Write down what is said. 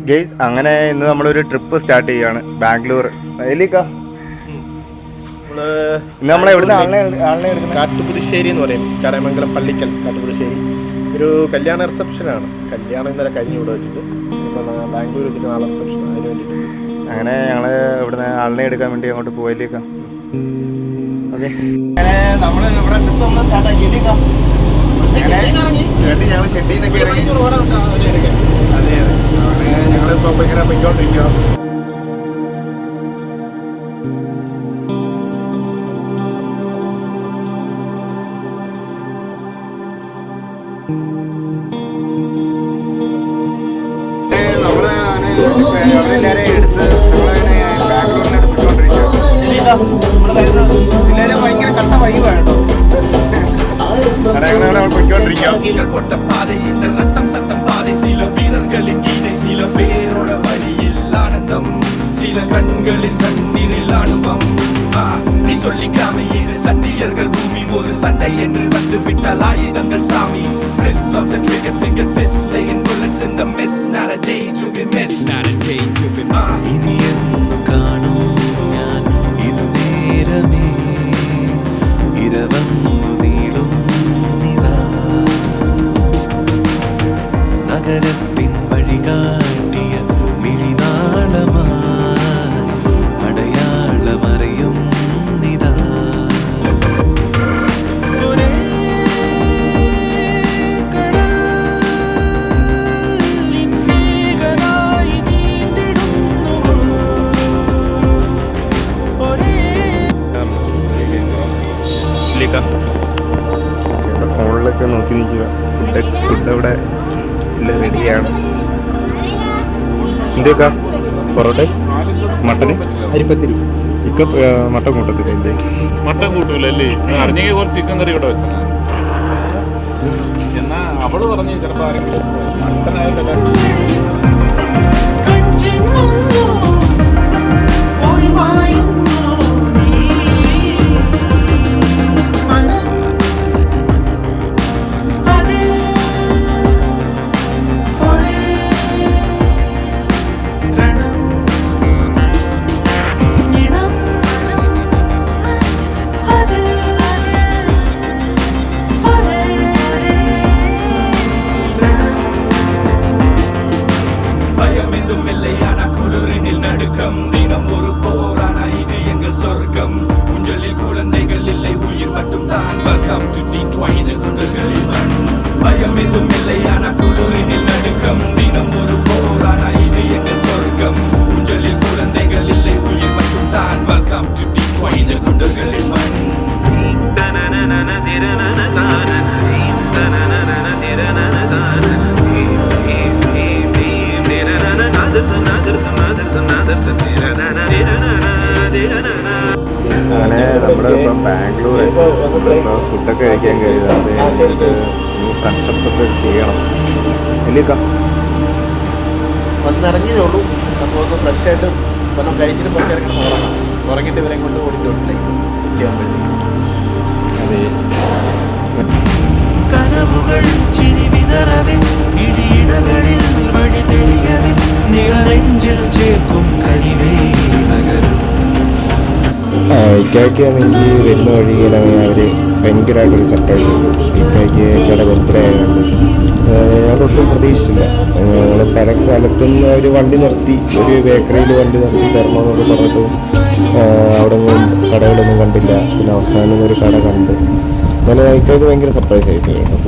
Guys അങ്ങനെ ഇന്ന് നമ്മളൊരു ട്രിപ്പ് സ്റ്റാർട്ട് ചെയ്യുകയാണ് ബാംഗ്ലൂർ. എലിക്ക നമ്മളെ എവിടുന്ന് ആളിനെ എടുക്കുന്നത്? കാട്ടുപുതുശ്ശേരി എന്ന് പറയും, ചടയമംഗലം പള്ളിക്കൽ കാട്ടുപുതുശ്ശേരി. ഒരു കല്യാണ റിസപ്ഷനാണ്. കല്യാണം ഇന്നലെ കഴിഞ്ഞ് ഇവിടെ വെച്ചിട്ട് ഇപ്പം ബാംഗ്ലൂർ വെച്ചിട്ട് നാളെ റിസപ്ഷൻ, അതിന് വേണ്ടിയിട്ട് അങ്ങനെ ഞങ്ങൾ ഇവിടുന്ന് ആളിനെ എടുക്കാൻ വേണ്ടി അങ്ങോട്ട് പോയില്ലേക്കാം. ഓക്കെ, അങ്ങനെ നമ്മൾ ഇവിടെ ട്രിപ്പ് ഒന്ന് സ്റ്റാർട്ട് ആക്കിയില്ലേക്കാം. ഞങ്ങൾ ഷെഡിൽ നിന്നൊക്കെ ഇറങ്ങി. അതെ അതെ, ഞങ്ങളിപ്പോൾ ഇങ്ങനെ പോയിക്കൊണ്ടിരിക്കുക. എല്ലാവരെയും എടുത്ത് നമ്മളങ്ങനെ ബാംഗ്ലൂരിനടുത്ത് പോയിക്കൊണ്ടിരിക്കുക. എല്ലാവരും ഭയങ്കര കട്ട വൈബാണ് കേട്ടോ. சில கண்களின் கண்ணீரில் ஆணுவம். நீ சொல்லிக்காம இது சண்டியர்கள் பூமி ஒரு சண்டை என்று வந்து விட்டால் ஆயுதங்கள் சாமி. Press of the trigger finger fist laying bullets in the mist. Not a day to be missed, not a day to be missed. ഇനി എന്നു കാണും ഞാൻ ഇതു നേരമേ ഇരവന്നു നീളും നിതാ നഗരത്തിൻ വഴികാട്ടിയ മിഴിനാളമായി അടയാളമറിയും നിതാ. ഒരേ കടൽ നിന്നേകനായി നീന്തിടുന്നു. ഒരേ ഫോണിലൊക്കെ നോക്കി നിൽക്കുക. ഫുഡ് അവിടെ റെഡിയാണ്. എന്തൊക്കെ പൊറോട്ട, മട്ടന്, അരിപ്പത്തിരി. ഇക്ക മട്ടൻ കൂട്ടത്തില്ല. എന്തേ മട്ടൻ കൂട്ടൂലല്ലേ? അറിഞ്ഞെങ്കിൽ കുറച്ച് ചിക്കൻ കറി ഇവിടെ വെച്ചു. എന്നാ അവള് പറഞ്ഞു ചിലപ്പോ ആരെങ്കിലും മട്ടനായിട്ടല്ല. தினம் ஒரு போரான இது எங்கள் சொர்க்கம். ஊஞ்சலில் குழந்தைகள் இல்லை, உயிர் மட்டும் தான். வெல்கம் டு டிட்வாய், இது குண்டுகளின் மண். பயம் எதுவும் இல்லையான குளிரினில் நடுக்கம். தினம் ஒரு போரான இது எங்கள் சொர்க்கம். ஊஞ்சலில் குழந்தைகள் இல்லை, உயிர் மட்டும் தான். வெல்கம் டு டிட்வாய், இது குண்டுகளின் மண். അങ്ങനെ നമ്മളിപ്പം ബാംഗ്ലൂർ ഫുഡൊക്കെ കഴിക്കാൻ കഴിയുന്നത് ഫ്രണ്ട്സപ്പൊക്കെ ചെയ്യണം. ഇല്ലേക്കാം വന്നിറങ്ങിയതേ ഉള്ളൂ. അപ്പോൾ ഒന്ന് ഫ്രഷ് ആയിട്ട് നമ്മൾ കഴിച്ചിട്ട് പുറത്തിറങ്ങി ഉറങ്ങാം. ഉറങ്ങിയിട്ട് ഇവരെ കൊണ്ട് ഓടിട്ടോട്ടിലേക്ക് ഉച്ചയാകുമ്പോഴത്തേക്ക്. അതെ, കനവുകൾ ചിരിവിതറവേ ഇടിയിടകളിൽ വഴി തെളിയവേ നിറനെഞ്ചിൽ ചേർക്കും കഴിവേ നഗരം. ഇക്കായ്ക്കാണെങ്കിൽ വരുന്ന വഴിയിലാണെങ്കിൽ അവർ ഭയങ്കരമായിട്ടൊരു സർപ്രൈസ് ചെയ്തു. ഇക്കായ്ക്ക് ഇക്കയുടെ ബർത്ത്ഡേ ആയതുകൊണ്ട് ഞങ്ങളൊട്ടും പ്രതീക്ഷിച്ചില്ല. ഞങ്ങൾ പല സ്ഥലത്തുനിന്ന് ഒരു വണ്ടി നിർത്തി, ഒരു ബേക്കറിയിൽ വണ്ടി നിർത്തി തരണമെന്നൊക്കെ പറഞ്ഞിട്ട് അവിടെ ഒന്നും കടകളൊന്നും കണ്ടില്ല. പിന്നെ അവസാനം ഒരു കട കണ്ട്. അങ്ങനെ ഇക്കായ്ക്ക് ഭയങ്കര സർപ്രൈസ് ആയിപ്പോയി കേട്ടോ.